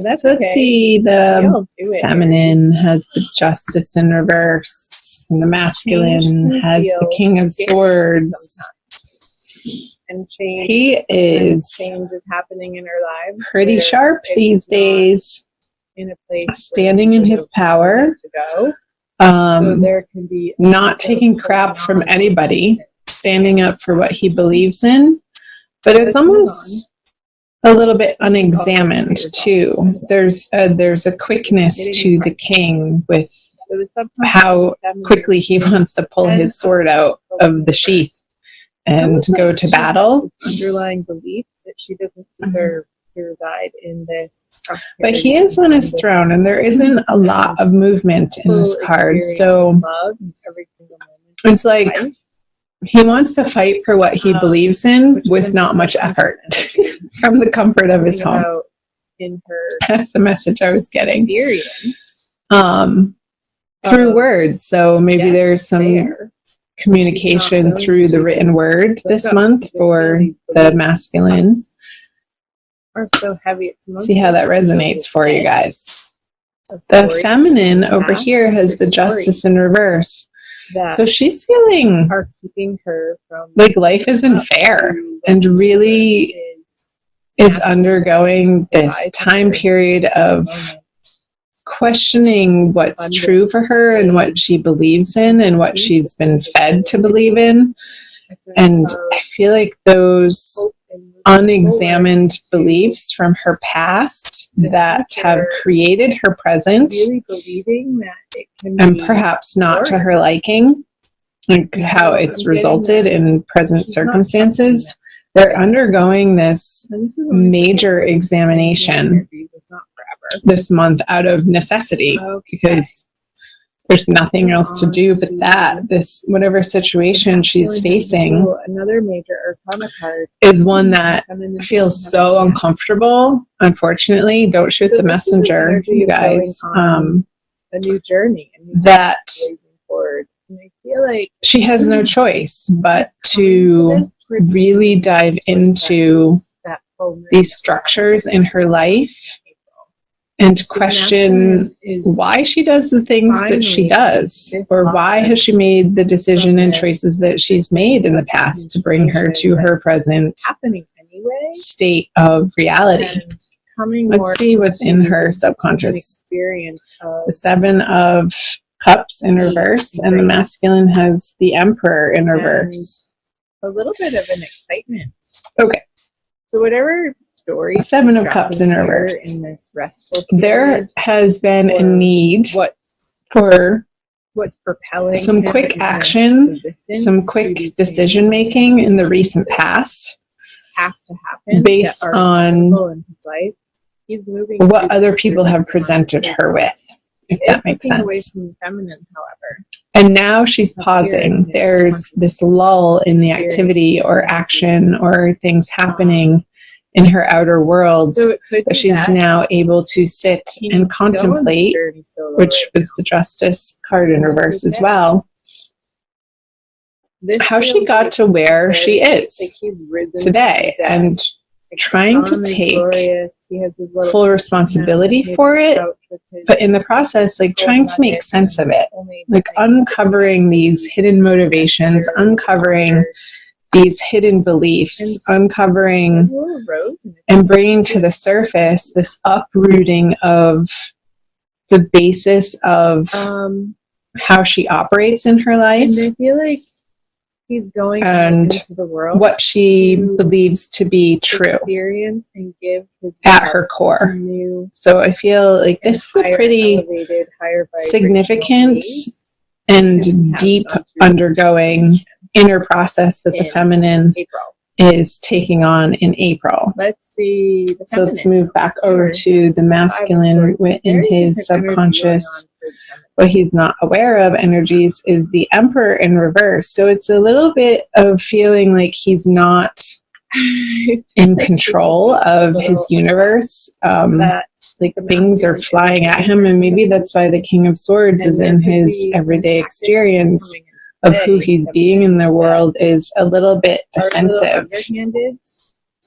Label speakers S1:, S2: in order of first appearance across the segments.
S1: that's
S2: so let's see, the feminine has the Justice in reverse, and the masculine has the King of Swords.
S1: And change,
S2: he is
S1: happening in our lives.
S2: Pretty sharp these days.
S1: In a place
S2: standing in his power.
S1: To go.
S2: So there can be not taking crap from anybody, standing up for what he believes in. But it's almost a little bit unexamined too. There's a quickness to the king with how quickly he wants to pull his sword out of the sheath and go to battle.
S1: Underlying belief that she doesn't deserve to reside in this.
S2: But he is on his throne, and there isn't a lot of movement in this card. So it's like he wants to fight for what he believes in with not much effort from the comfort of his home. That's the message I was getting. Through words. So maybe there's some communication through the written word this month for the masculine.
S1: So heavy.
S2: See how that resonates for you guys. The feminine over here has the Justice in reverse. So she's feeling like life isn't fair and really is undergoing this time period of questioning what's true for her and what she believes in and what she's been fed to believe in. And I feel like those unexamined beliefs from her past that have created her present and perhaps not to her liking, like how it's resulted in present circumstances, they're undergoing this major examination this month out of necessity because there's nothing else to do but that. This whatever situation she's facing
S1: another major arcana card
S2: is one that feels so uncomfortable. Unfortunately, don't shoot the messenger, you guys.
S1: A new journey
S2: that
S1: forward. And I feel like
S2: she has no choice but to really dive into these structures in her life and question why she does the things that she does, or why has she made the decision and choices that she's made in the past to bring her to her present state of reality. Let's see what's in her subconscious. The Seven of Cups in reverse, and the masculine has the Emperor in reverse.
S1: A little bit of an excitement.
S2: Okay.
S1: So whatever story.
S2: Seven of Cups in reverse.
S1: In this restful period,
S2: there has been a need for
S1: what's propelling
S2: some quick action, some quick decision making in the recent past.
S1: Have to happen
S2: based on what other people have presented her with, if that makes sense.
S1: Away from the feminine, however.
S2: And now she's pausing. There's this lull in the activity or action or things happening in her outer world, but she's now able to sit and contemplate, which was the Justice card in reverse as well, how she got to where she is today, and trying to take full responsibility for it, but in the process, like trying to make sense of it, like uncovering these hidden motivations, uncovering these hidden beliefs, uncovering and bringing to the surface this uprooting of the basis of how she operates in her life.
S1: And I feel like he's going
S2: and
S1: into the world,
S2: what she believes to be true
S1: experience and give
S2: at her core. So I feel like this is a pretty significant and deep undergoing inner process that the feminine is taking on in April.
S1: Let's see.
S2: So let's move back over to the masculine in his subconscious. What he's not aware of energies is the Emperor in reverse. So it's a little bit of feeling like he's not in control of his universe. Like things are flying at him, and maybe that's why the King of Swords is in his everyday experience of who he's being in the world is a little bit defensive.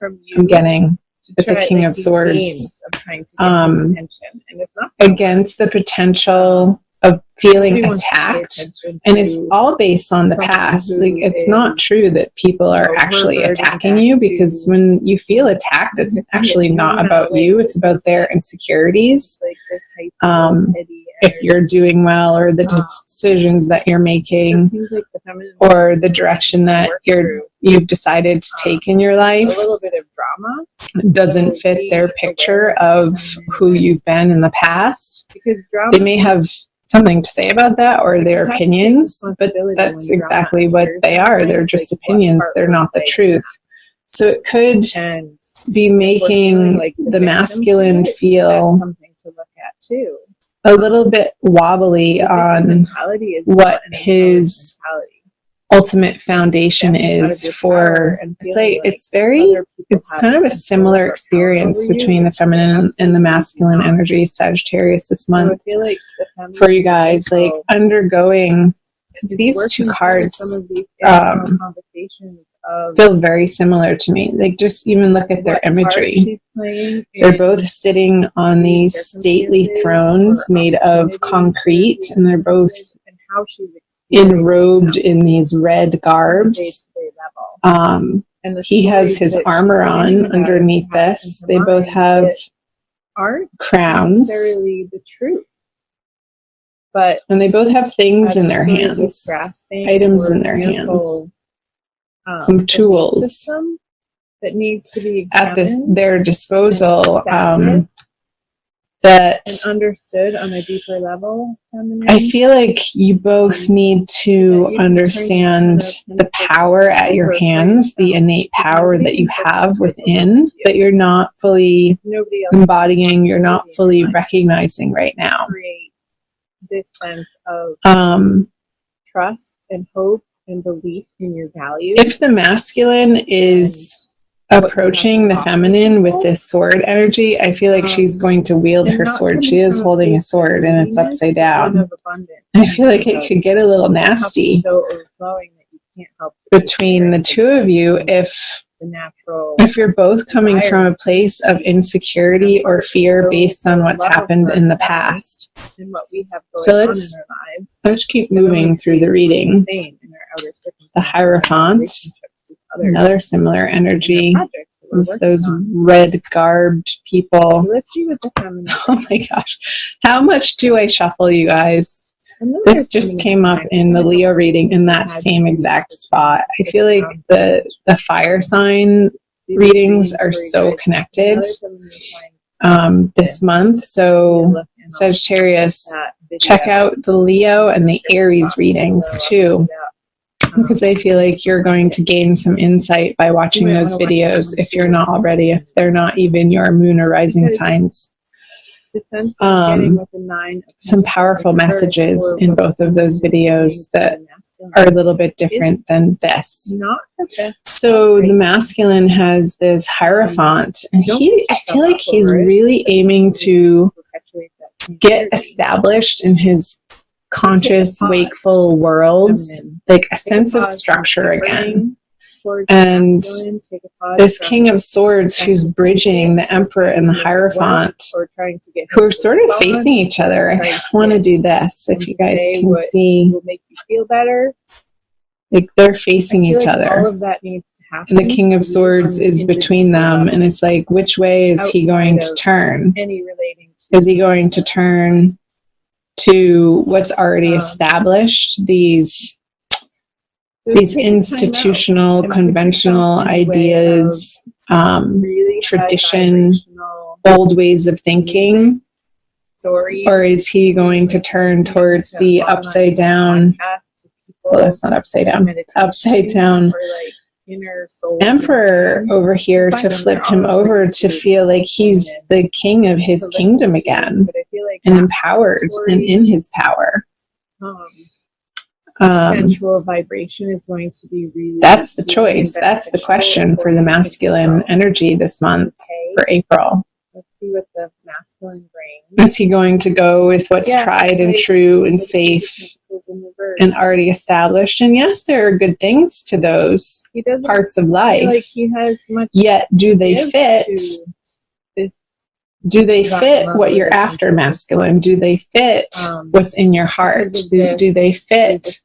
S2: I'm getting with the King of Swords,
S1: of trying to get his attention, and it's not
S2: against the potential of feeling attacked, and it's all based on the past. Like, it's not true that people are actually attacking you, because when you feel attacked, it's actually not about you, it's about their insecurities. If you're doing well, or the decisions that you're making, or the direction that you've decided to take in your life,
S1: a little bit of drama
S2: doesn't fit their picture of who you've been in the past. They may have something to say about that, or their opinions, but that's exactly what they are. They're just opinions. They're not the truth. So it could be making the masculine feel
S1: something to look at too.
S2: A little bit wobbly on what his ultimate foundation is for. It's like, it's kind of a similar experience between the feminine and the masculine energy, Sagittarius, this month for you guys, like undergoing, because these two cards feel very similar to me. Like, just even look at their imagery. They're both sitting on these stately thrones made of concrete, and they're both enrobed in these red garbs. He has his armor on underneath this. They both have crowns, and they both have things in their hands, items in their hands, some tools
S1: that needs to be
S2: at their disposal, that
S1: and understood on a deeper level.
S2: I feel like you both need to understand the power at your hands, the innate power that you have within, that you're not fully embodying, you're not fully recognizing right now.
S1: This sense of trust and hope and belief in your values.
S2: If the masculine is approaching the feminine with this sword energy, I feel like she's going to wield her sword. She is holding a sword, and it's upside down. I feel like it could get a little nasty between the two of you if you're both coming from a place of insecurity or fear based on what's happened in the past. So let's keep moving through the reading. The Hierophant, another similar energy. It's those red garbed people. Oh my gosh. How much do I shuffle, you guys? This just came up in the Leo reading in that same exact spot. I feel like the fire sign readings are so connected this month. So Sagittarius, check out the Leo and the Aries readings too, because I feel like you're going to gain some insight by watching those videos if you're not already, if they're not even your moon or rising signs. Some powerful messages in both of those videos that are a little bit different than this. So the masculine has this Hierophant, and I feel like he's really aiming to get established in his conscious, wakeful worlds, like a sense of structure again. And this King of Swords, who's bridging the Emperor and the Hierophant, who are sort of facing each other. I want to do this, if you guys can see. Like, they're facing each other. And the King of Swords is between them, and it's like, which way is he going to turn? Is he going to turn to what's already established, these institutional, conventional ideas, tradition, old ways of thinking? Or is he going to turn towards the upside down, well, that's not upside down, upside down Emperor over here, to flip him over to feel like he's the king of his kingdom again, and empowered and in his power?
S1: Sensual vibration is going to be really,
S2: that's the choice. That's the question for the masculine energy this month, for April.
S1: Let's see what the masculine brings.
S2: Is he going to go with what's tried and true and safe and already established? And yes, there are good things to those parts of life.
S1: Like he has much,
S2: yet do they fit Do they fit what you're after, masculine? Do they fit what's in your heart? Do they fit?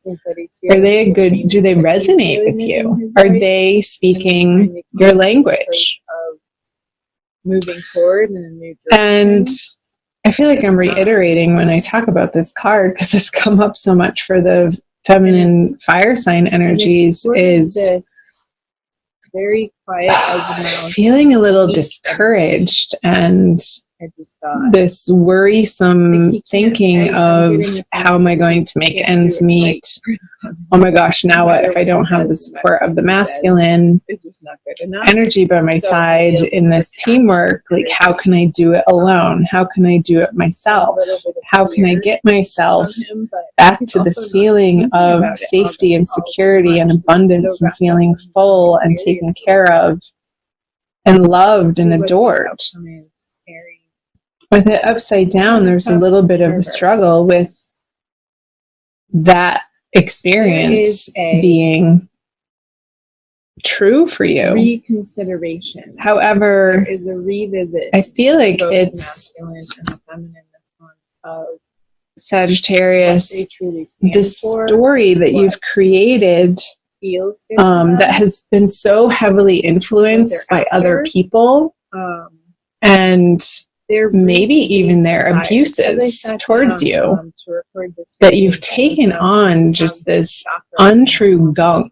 S2: Are they a good, do they resonate with you? Are they speaking your language?
S1: Moving forward in a new direction.
S2: And I feel like I'm reiterating when I talk about this card, because it's come up so much for the feminine fire sign energies, is
S1: very quiet as a mouse,
S2: feeling a little discouraged and this worrisome thinking of, how am I going to make ends meet? Oh my gosh, now what if I don't have the support of the masculine energy by my side in this teamwork? Like, how can I do it alone? How can I do it myself? How can I get myself back to this feeling of safety and security and abundance and feeling full and taken care of and loved and adored? With it upside down, there's a little bit of a struggle with that experience being true for you.
S1: Reconsideration.
S2: However,
S1: there is a revisit.
S2: I feel like it's Sagittarius, this story that you've created that has been so heavily influenced by other people, and maybe even their abuses towards you, that you've taken on just this untrue gunk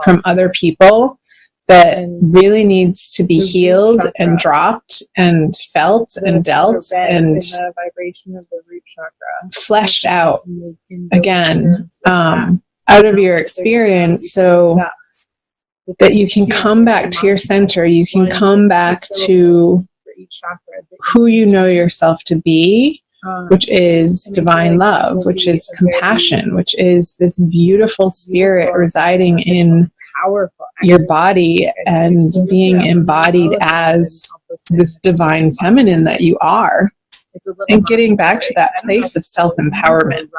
S2: from other people that really needs to be healed and dropped and felt and dealt and fleshed out again out of your experience, so that you can come back to your center, you can come back to who you know yourself to be, which is divine love, which is compassion, which is this beautiful spirit residing in your body and being embodied as this divine feminine that you are, and getting back to that place of self-empowerment.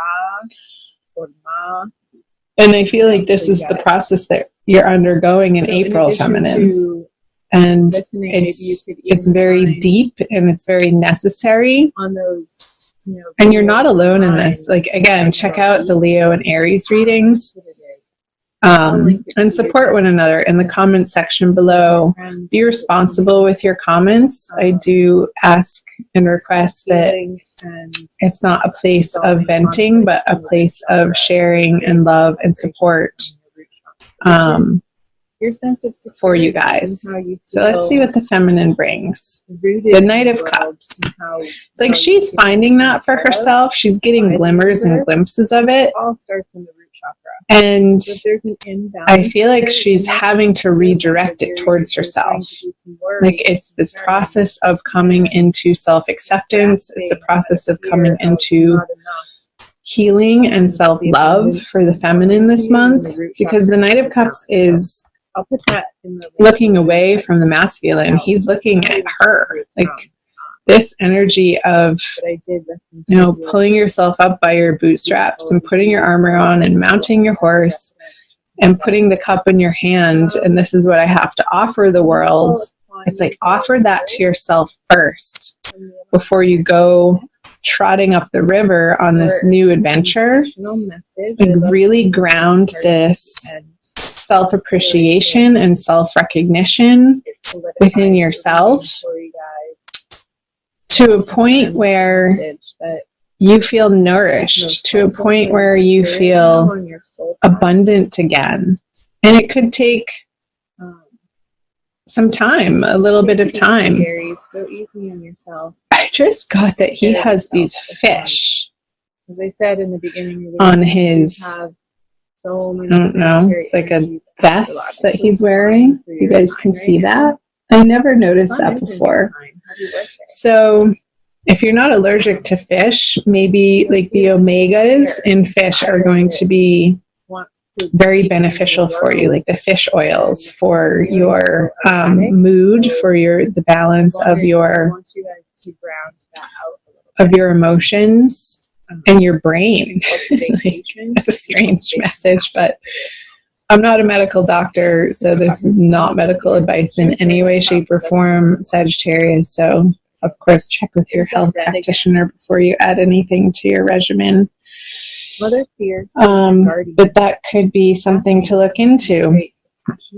S2: And I feel like this is the process that you're undergoing in April, feminine. And it's very deep and it's very necessary. And you're not alone in this. Like, again, check out the Leo and Aries readings. And support one another in the comment section below. Be responsible with your comments. I do ask and request that it's not a place of venting, but a place of sharing and love and support
S1: your sense of
S2: for you guys. So let's see what the feminine brings. The Knight of Cups. It's like she's finding that for herself. She's getting glimmers and glimpses of it.
S1: All starts in the root chakra.
S2: And I feel like she's having to redirect it towards herself. Like, it's this process of coming into self-acceptance. It's a process of coming into healing and self-love for the feminine this month, because the Knight of Cups is looking away from the masculine. He's looking at her. Like, this energy of, pulling yourself up by your bootstraps and putting your armor on and mounting your horse and putting the cup in your hand. And this is what I have to offer the world. It's like, offer that to yourself first before you go trotting up the river on this new adventure. And really ground this self-appreciation and self-recognition within yourself to a point where you feel nourished, to a point where you feel abundant again. And it could take some time, a little bit of time.
S1: Go easy on yourself.
S2: I just got that he has these fish,
S1: as I said in the beginning,
S2: on his, I don't know, it's like a vest that he's wearing. You guys can see that. I never noticed that before. So if you're not allergic to fish, maybe like the omegas in fish are going to be very beneficial for you, like the fish oils for your mood, for the balance of your emotions and your brain. Like, that's a strange message, but I'm not a medical doctor, so this is not medical advice in any way, shape, or form, Sagittarius. So of course, check with your health practitioner before you add anything to your regimen.
S1: Mother Fear,
S2: but that could be something to look into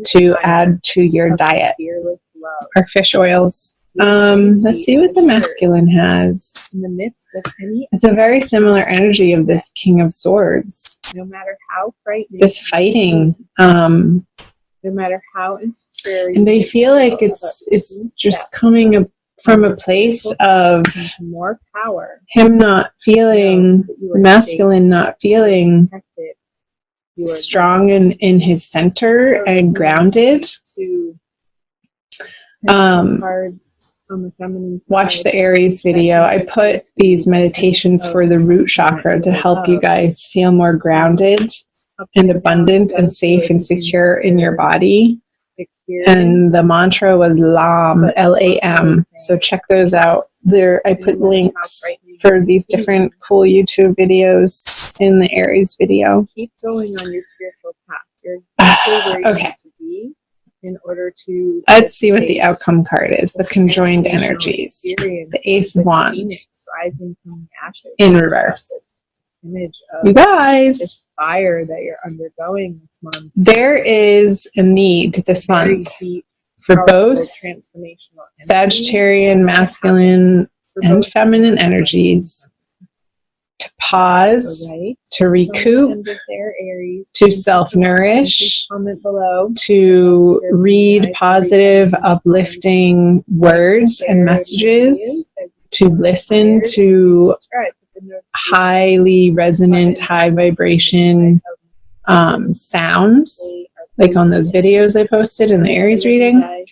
S2: to add to your diet. Or fish oils. Let's see what the masculine has.
S1: In the midst of any,
S2: it's a very similar energy of this King of Swords.
S1: No matter how frightening,
S2: this fighting,
S1: no matter how insecure,
S2: and they feel like it's just coming from a place of
S1: more power.
S2: Him not feeling, the masculine not feeling strong in his center and grounded. Watch the Aries video. I put these meditations for the root chakra to help you guys feel more grounded and abundant and safe and secure in your body. And the mantra was LAM, L-A-M. So check those out. There, I put links for these different cool YouTube videos in the Aries video.
S1: Keep going on your spiritual path. You're exactly where you need to be in order to.
S2: Let's see what the outcome card is. The conjoined energies. The Ace of Wands.
S1: Rising from the ashes.
S2: In reverse.
S1: Image of
S2: you guys,
S1: this fire that you're undergoing this month.
S2: There is a need this month for both Sagittarian, masculine, and feminine energies to pause, to recoup, to self-nourish, to read positive, uplifting words and messages, to listen to highly resonant, high vibration sounds, like on those videos I posted in the Aries reading,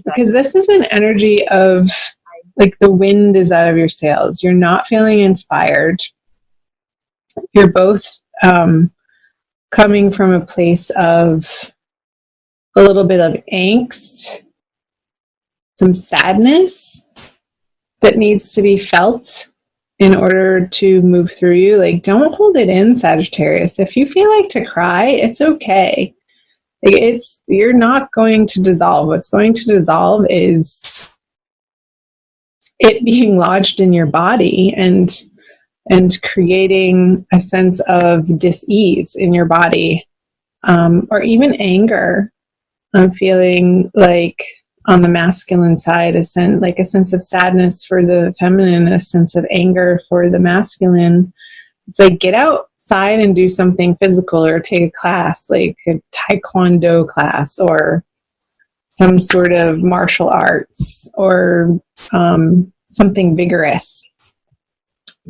S2: because this is an energy of like the wind is out of your sails. You're not feeling inspired. You're both coming from a place of a little bit of angst, some sadness that needs to be felt in order to move through you. Like, don't hold it in, Sagittarius. If you feel like to cry, it's okay. Like, you're not going to dissolve. What's going to dissolve is it being lodged in your body and creating a sense of dis-ease in your body, or even anger. I'm feeling like on the masculine side, a sense of sadness for the feminine, a sense of anger for the masculine. It's like, get outside and do something physical, or take a class, like a taekwondo class or some sort of martial arts, or something vigorous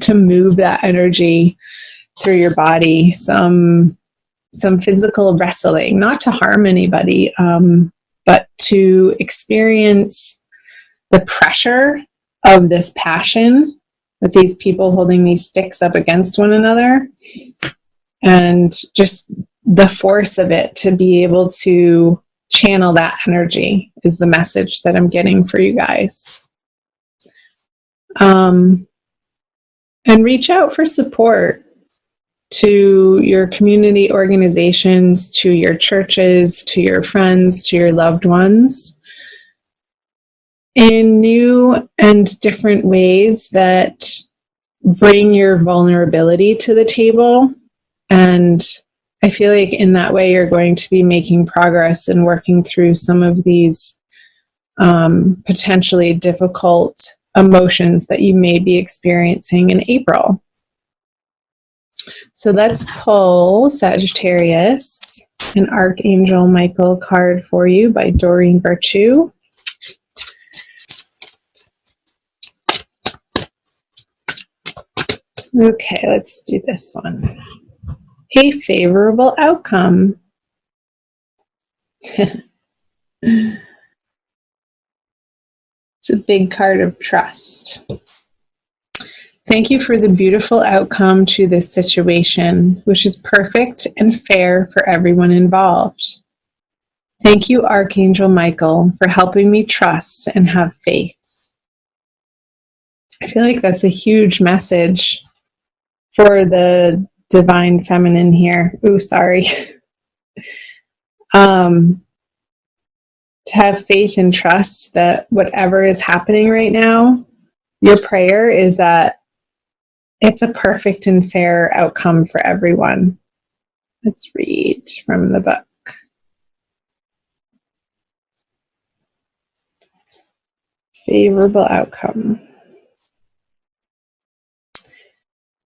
S2: to move that energy through your body. Some physical wrestling, not to harm anybody, but to experience the pressure of this passion with these people holding these sticks up against one another, and just the force of it, to be able to channel that energy is the message that I'm getting for you guys. And reach out for support to your community organizations, to your churches, to your friends, to your loved ones in new and different ways that bring your vulnerability to the table. And I feel like in that way, you're going to be making progress and working through some of these potentially difficult emotions that you may be experiencing in April. So let's pull, Sagittarius, an Archangel Michael card for you by Doreen Virtue. Okay, let's do this one. A favorable outcome. It's a big card of trust. Thank you for the beautiful outcome to this situation, which is perfect and fair for everyone involved. Thank you, Archangel Michael, for helping me trust and have faith. I feel like that's a huge message for the divine feminine here. Ooh, sorry. to have faith and trust that whatever is happening right now, your prayer is that it's a perfect and fair outcome for everyone. Let's read from the book. Favorable outcome.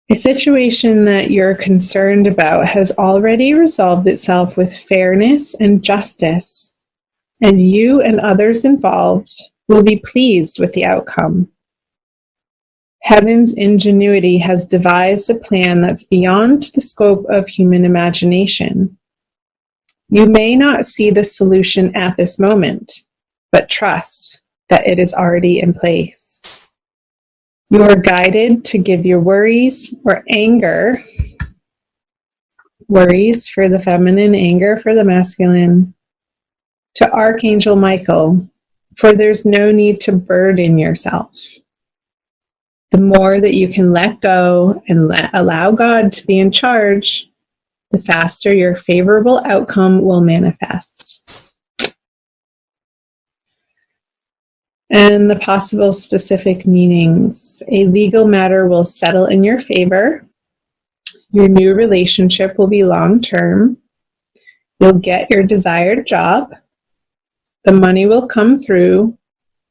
S2: A situation that you're concerned about has already resolved itself with fairness and justice, and you and others involved will be pleased with the outcome. Heaven's ingenuity has devised a plan that's beyond the scope of human imagination. You may not see the solution at this moment, but trust that it is already in place. You are guided to give your worries or anger, worries for the feminine, anger for the masculine, to Archangel Michael, for there's no need to burden yourself. The more that you can let go and allow God to be in charge, the faster your favorable outcome will manifest. And the possible specific meanings. A legal matter will settle in your favor. Your new relationship will be long-term. You'll get your desired job. The money will come through,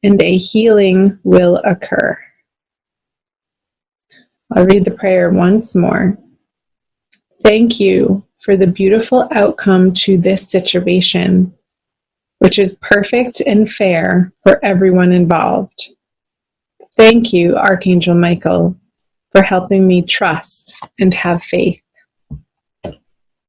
S2: and a healing will occur. I'll read the prayer once more. Thank you for the beautiful outcome to this situation, which is perfect and fair for everyone involved. Thank you, Archangel Michael, for helping me trust and have faith.